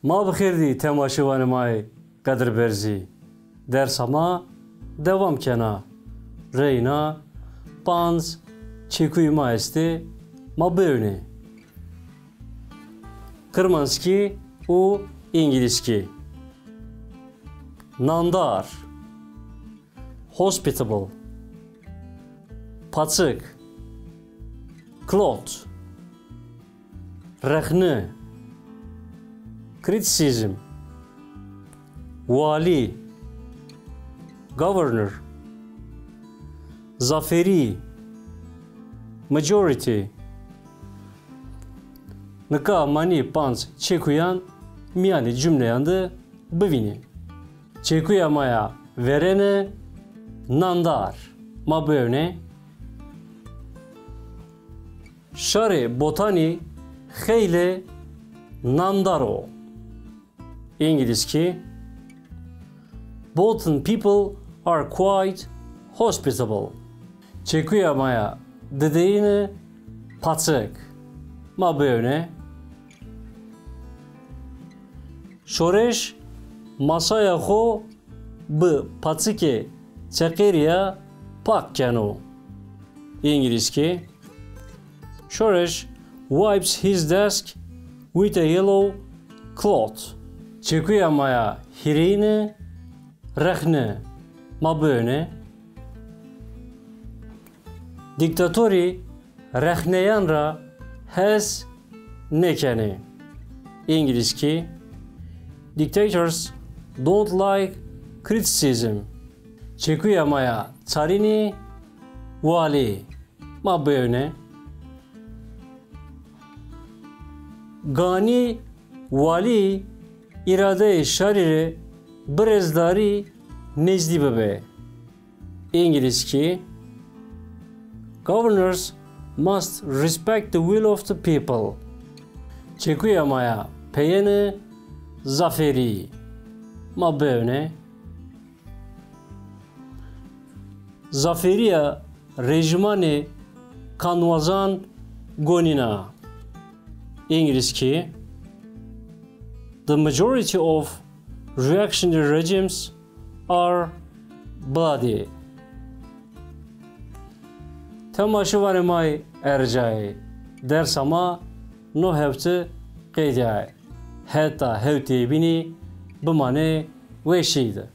ما بخیردی تماشاوان مای قدر برزی درس ما devam kena Reyna Panz Çekuy maesti Maböne Kırmanski u İngilizki Nandar Hospitable Patsık Klot Rehne Criticism Vali Governor Zaferi Majority Nıka mani pans çekuyan miyani cümleyandı bivini. Çekuya maya verene nandar ma böyle şare botani heyle nandaro İngilizki Bolton people are quite hospitable. Çekuya maya dediğini patsık ma böyle şoreş masaya xo bu patsike çekeriya pak kano İngilizki şoreş wipes his desk with a yellow cloth. Çekuya maya hirine rehne ma böyle diktatori rehneyan ra hez nekeni İngilizki dictators don't like criticism. Çekuya maya tsarini vali ma böyle gani vali irade şarire brezdari nezdi bebe İngilizki governors must respect the will of the people. Çekuya maya peyene zaferi ma böyle zaferiya rejimani kanvazan gonina İngilizki the majority of reactionary regimes are bloody. Temaşıvanı may ercai ders ama no hevti qeydai hatta hevti bini bimane ve şeydi.